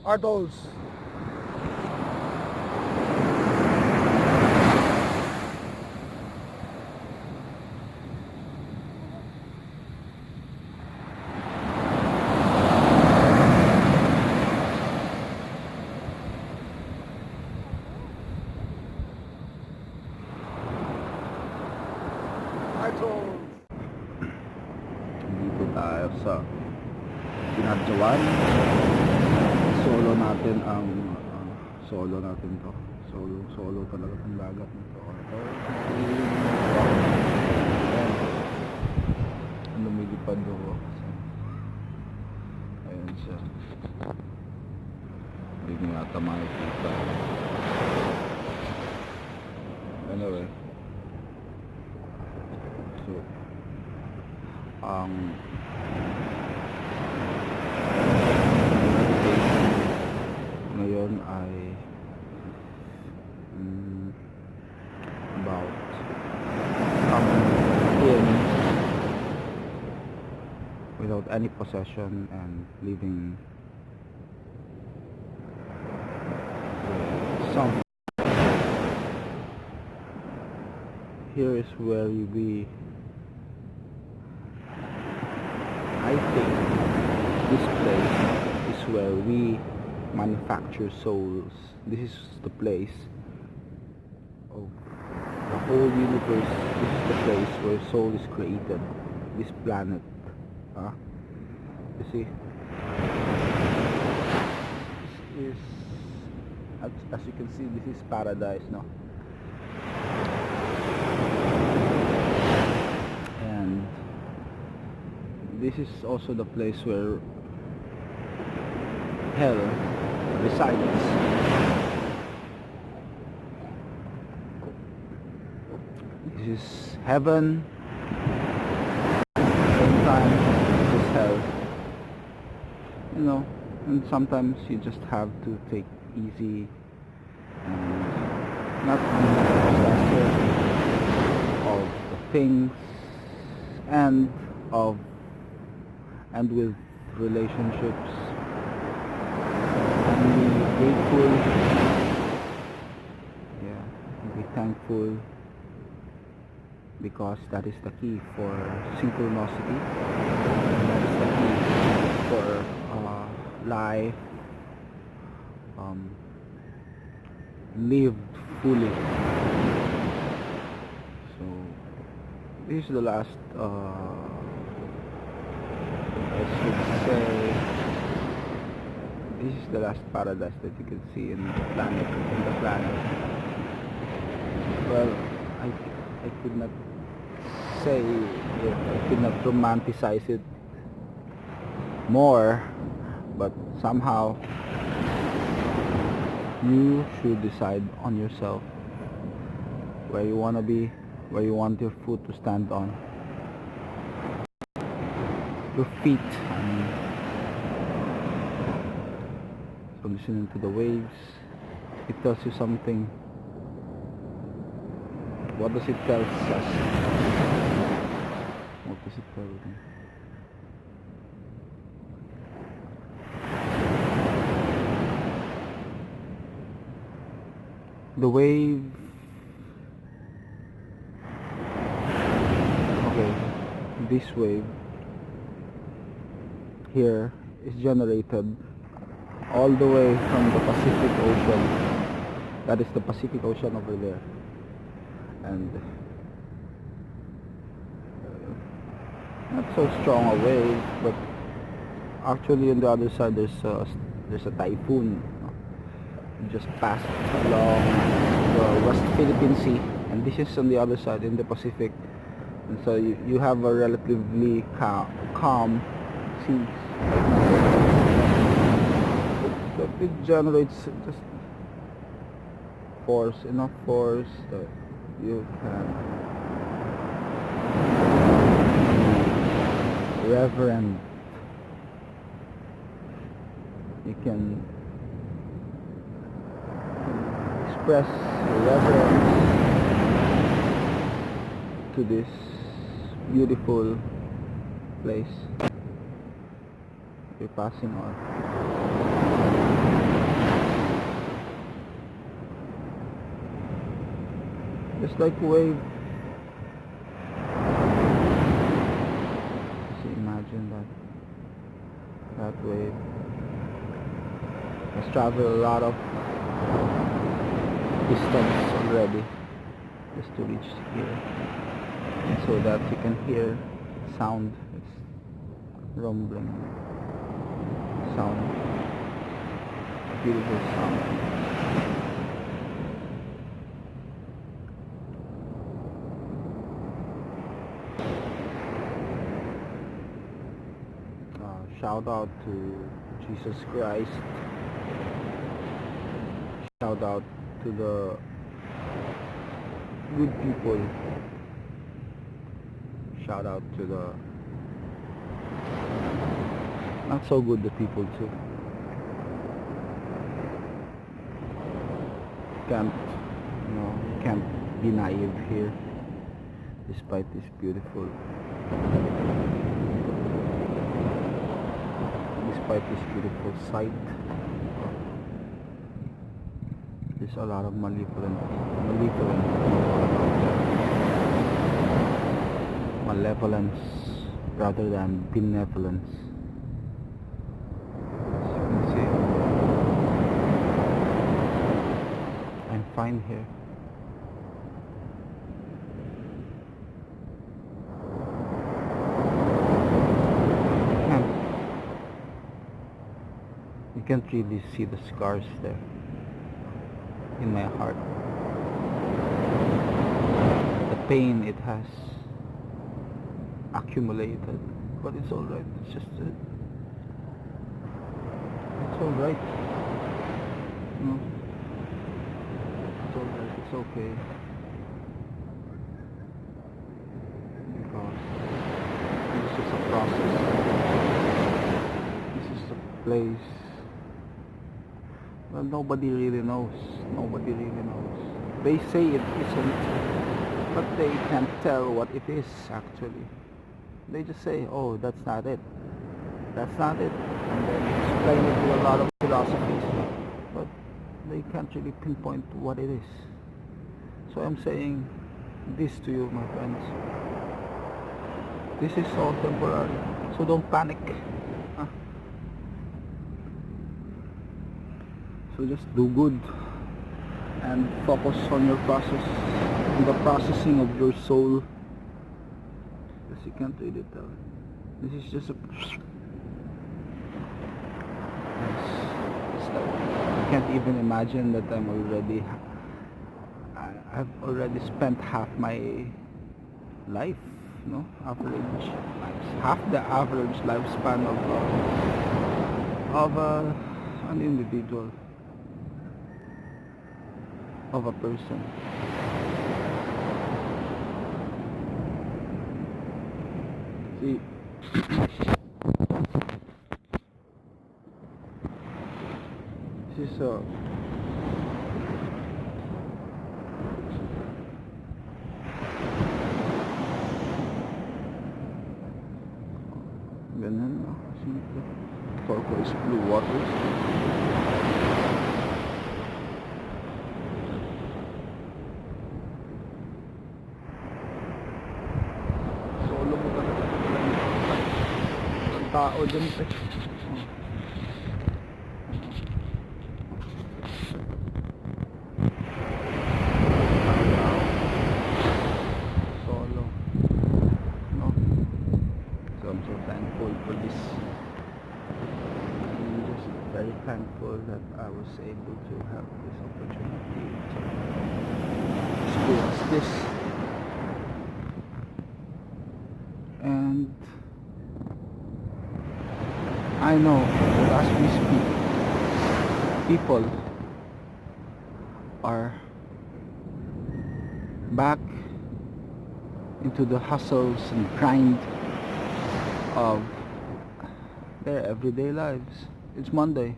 Artles. Artles. Dito tayo sa Pinadjawan. Solo natin to. Solo talaga ng dagat nito. Lumilipad ako. Ayan siya. Hindi nyo yata makikita. Anyway. So, ang ngayon ay about coming in without any possession and living with some. Here is where we, I think this place is where we manufacture souls. This is the place of the whole universe. This is the place where soul is created. This planet. You see? This is, as you can see, this is paradise, no? And this is also the place where hell resides. This is heaven. At the same time, this is hell. You know, and sometimes you just have to take easy and not be obsessive of the things and with relationships. Be grateful, yeah, be thankful, because that is the key for synchronicity, and that is the key for life lived fully. So this is the last I should say, this is the last paradise that you can see in the planet. Well, I could not say it, I could not romanticize it more, but somehow you should decide on yourself where you want to be, where you want your foot to stand on, your feet. So listening to the waves, it tells you something. What does it tell us? What does it tell them? The wave. Okay, this wave here is generated all the way from the Pacific Ocean. That is the Pacific Ocean over there. And not so strong a wave, but actually on the other side there's a typhoon. It just passed along the West Philippine Sea, and this is on the other side in the Pacific. And so you have a relatively calm seas right now. But it generates just enough force that you can reverend. You can express reverence to this beautiful place you're passing on. Just like wave. Just imagine that wave. Let's travel a lot of distance already just to reach here, so that you can hear sound. It's rumbling sound, beautiful sound. Shout out to Jesus Christ. Shout out to the good people. Shout out to the not so good the people too. Can't, can't be naive here, despite this beautiful sight. There's a lot of malevolence rather than benevolence. As you can see, I'm fine here. You can't really see the scars there in my heart. The pain it has accumulated, but it's alright. It's just it's alright. No, it's alright. It's okay, because it's just a process. This is a place. Well, nobody really knows. They say it isn't, but they can't tell what it is actually. They just say, oh, that's not it. And then explain it with a lot of philosophies, but they can't really pinpoint what it is. So I'm saying this to you, my friends. This is all temporary, so don't panic. So just do good and focus on your process, on the processing of your soul. Because you can't really tell. This is just a... It's like, I can't even imagine that I've already spent half my life, half the average lifespan of an individual, of a person. See, this is ganun, simple. Turquoise blue waters. Tao dyan pe. Solo. No? So I'm so thankful for this. I'm just very thankful that I was able to have this opportunity to experience this. And I know that as we speak, people are back into the hustles and grind of their everyday lives. It's Monday.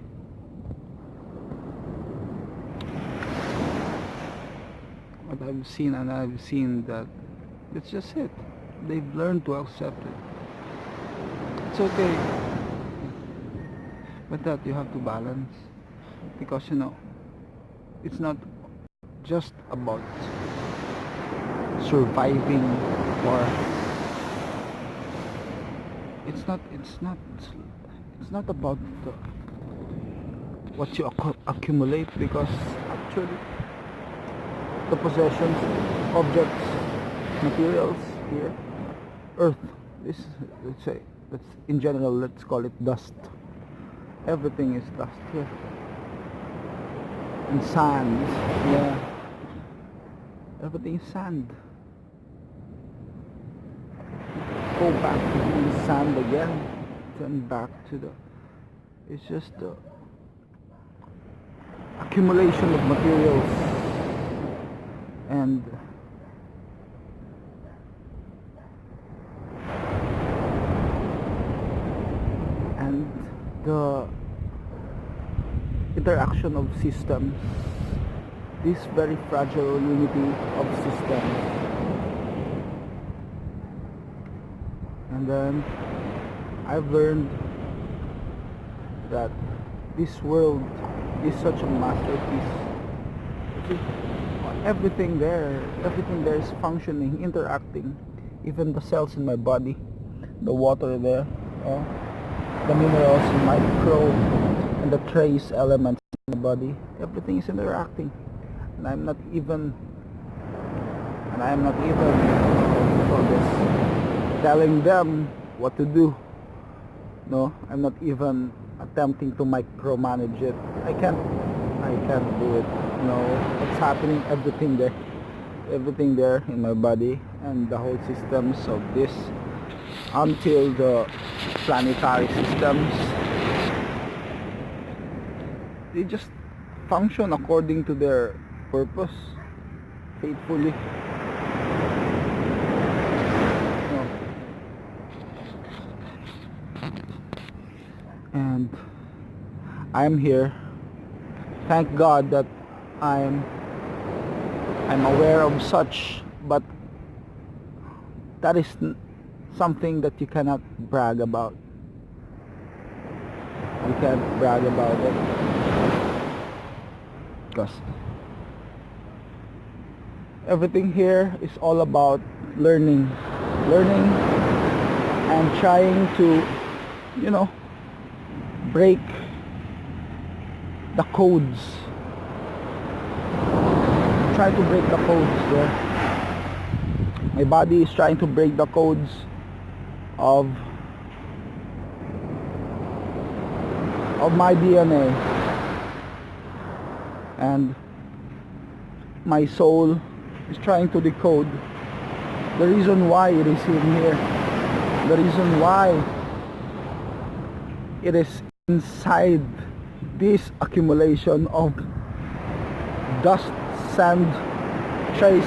But I've seen that it's just it. They've learned to accept it. It's okay. But that you have to balance, because it's not just about surviving, or it's not about what you accumulate, because actually the possessions, objects, materials here, earth, this, let's say, let's in general, let's call it dust. Everything is dust here, and sand. Yeah, everything is sand. Go back to being sand again, then back to the, it's just the accumulation of materials, and the interaction of systems, this very fragile unity of systems. And then I've learned that this world is such a masterpiece. See, everything there is functioning, interacting. Even the cells in my body, the water there, the minerals, micro, and the trace elements in the body, everything is interacting. And I'm not even for this, telling them what to do. No, I'm not even attempting to micromanage it. I can't do it. No, what's happening, everything there in my body, and the whole systems of this, until the planetary systems, they just function according to their purpose, faithfully. No. And I'm here. Thank God that I'm aware of such, but that is something that you cannot brag about. You can't brag about it, because everything here is all about learning and trying to, break the codes. Try to break the codes there. My body is trying to break the codes of my DNA, and my soul is trying to decode the reason why it is in here, the reason why it is inside this accumulation of dust, sand, trace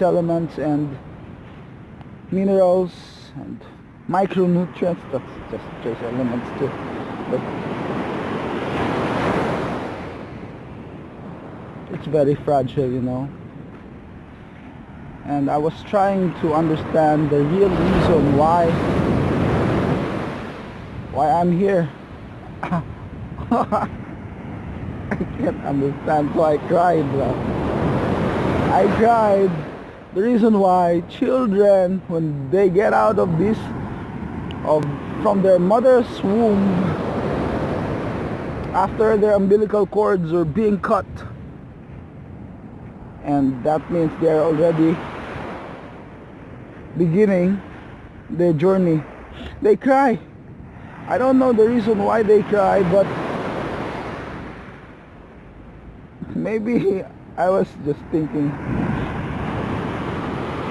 elements and minerals and micronutrients. That's just trace elements too, but it's very fragile, and I was trying to understand the real reason why I'm here. I can't understand, so I cried. The reason why children, when they get out of from their mother's womb, after their umbilical cords are being cut, and that means they're already beginning their journey, they cry. I don't know the reason why they cry, but maybe I was just thinking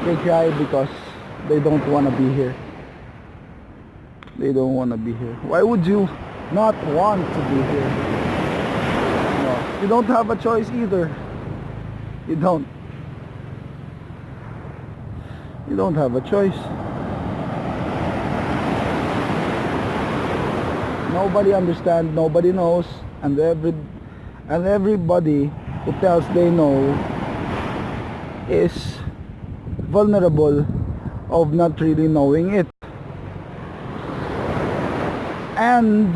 they cry because they don't want to be here. They don't want to be here. Why would you not want to be here? No, you don't have a choice either. You don't have a choice. Nobody understands, nobody knows, and everybody who tells they know is vulnerable of not really knowing it. And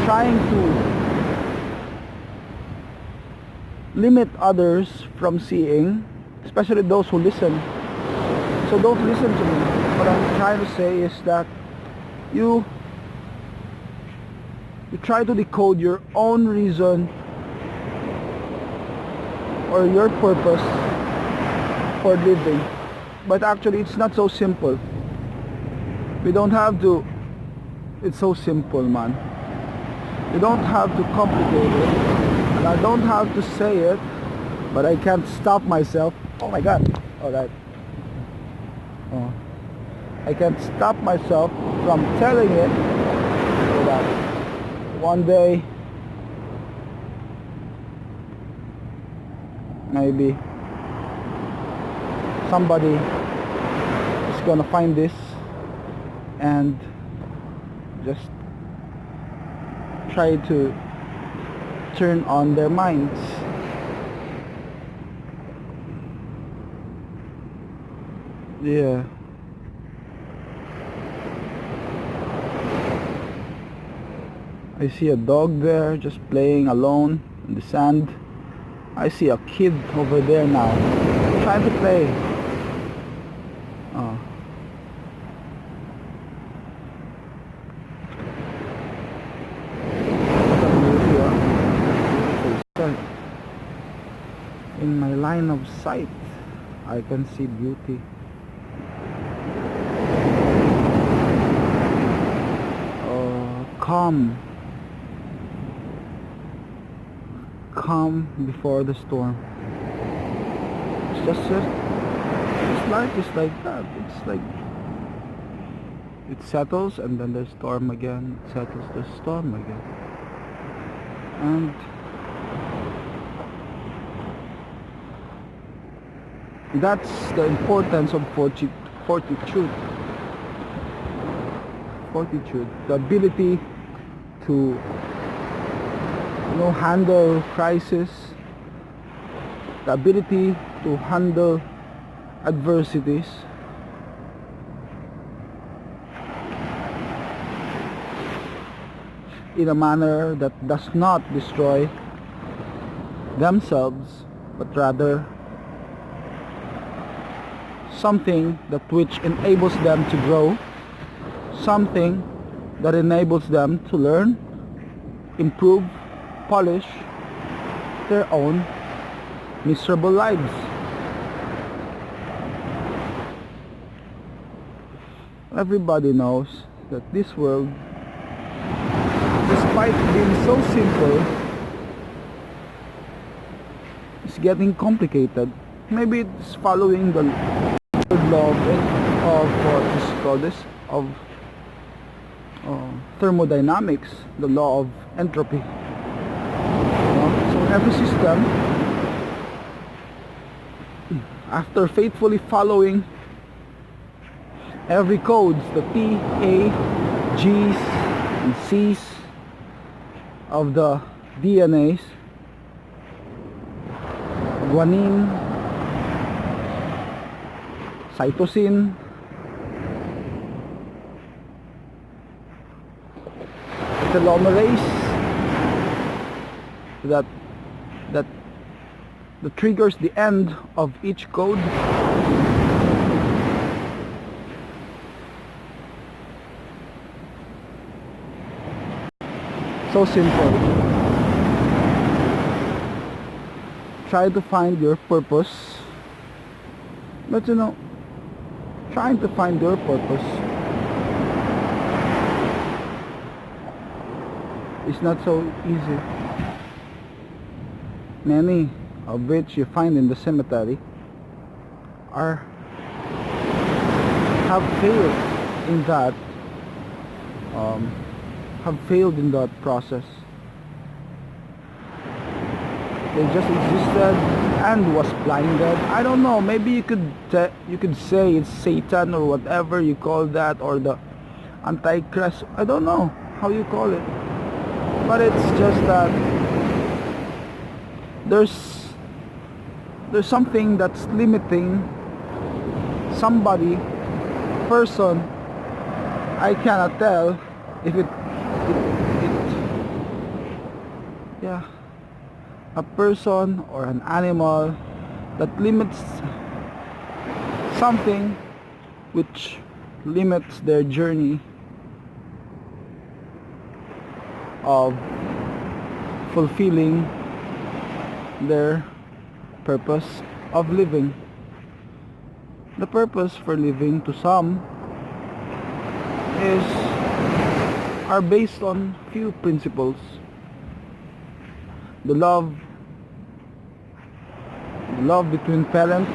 trying to limit others from seeing, especially those who listen. So don't listen to me. What I'm trying to say is that you try to decode your own reason or your purpose for living, but actually it's not so simple. We don't have to. It's so simple, man. You don't have to complicate it, and I don't have to say it, but I can't stop myself. Oh my god. Alright. Oh. I can't stop myself from telling it, so that one day maybe somebody is gonna find this and just try to turn on their minds. Yeah. I see a dog there just playing alone in the sand. I see a kid over there now trying to play. Oh. In my line of sight, I can see beauty. Calm before the storm. It's just life is like that. It's like it settles and then there's storm again. It settles, there's storm again. And that's the importance of fortitude. The ability to handle crisis, the ability to handle adversities, in a manner that does not destroy themselves, but rather something that which enables them to grow, something that enables them to learn, improve, polish their own miserable lives. Everybody knows that this world, despite being so simple, is getting complicated. Maybe it's following the law of thermodynamics, the law of entropy. So every system, after faithfully following every codes, the T, A, G's and C's of the DNAs, guanine, cytosine, telomerase, that triggers the end of each code. So simple. Try to find your purpose, but trying to find your purpose is not so easy. Many of which you find in the cemetery have failed in that process. They just existed and was blinded. I don't know, maybe you could say it's Satan or whatever you call that, or the Antichrist. I don't know how you call it, but it's just that there's something that's limiting somebody, person. I cannot tell if it yeah, a person or an animal that limits something which limits their journey of fulfilling their purpose of living. The purpose for living to some are based on few principles. The love between parents,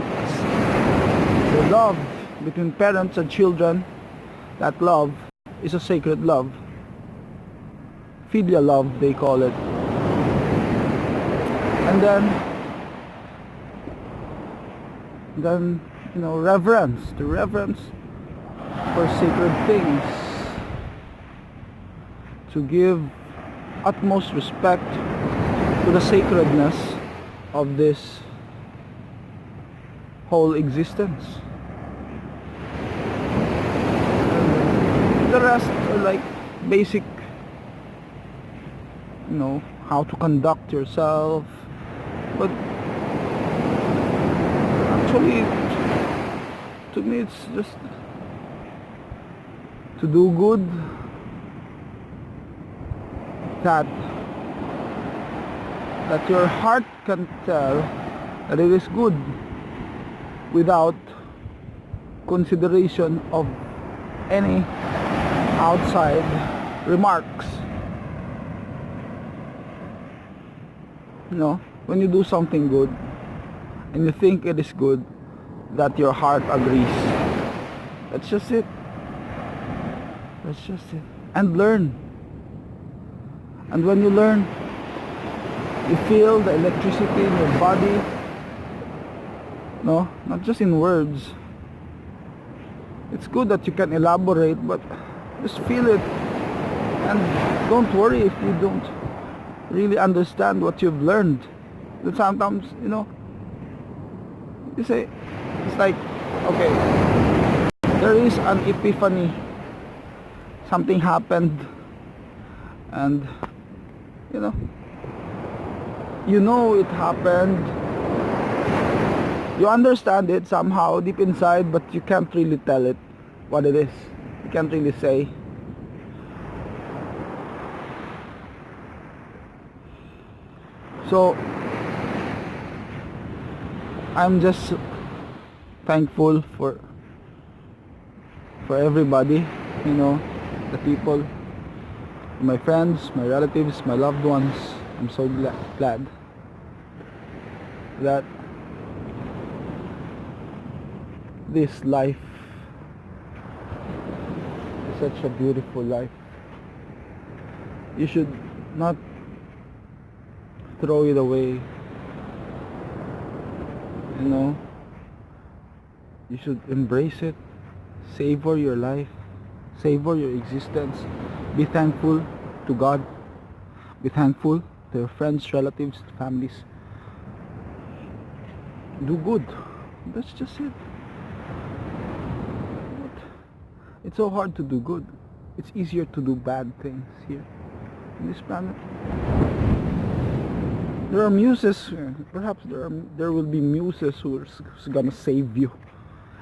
the love between parents and children. That love is a sacred love. Filial love, they call it. And then reverence, the reverence for sacred things, to give utmost respect to the sacredness of this whole existence. And the rest are like basic, how to conduct yourself. But actually, to me, it's just to do good, that your heart can tell that it is good without consideration of any outside remarks. When you do something good and you think it is good, that your heart agrees. That's just it. And learn. And when you learn, you feel the electricity in your body. No, not just in words. It's good that you can elaborate, but just feel it. And don't worry if you don't really understand what you've learned. But sometimes, you say, it's like, okay, there is an epiphany. Something happened, and it happened. You understand it somehow deep inside, but you can't really tell it what it is. You can't really say. So I'm just thankful for everybody, the people, my friends, my relatives, my loved ones. I'm so glad that this life is such a beautiful life. You should not throw it away. You should embrace it. Savor your life. Savor your existence. Be thankful to God. Be thankful to your friends, relatives, families. Do good. That's just it. It's so hard to do good. It's easier to do bad things here on this planet. There are muses. Perhaps there will be muses who's gonna save you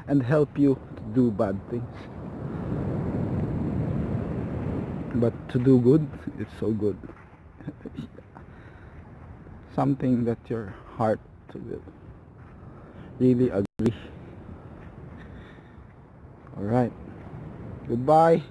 and help you to do bad things. But to do good, it's so good. Something that your heart will really agree. Alright. Goodbye.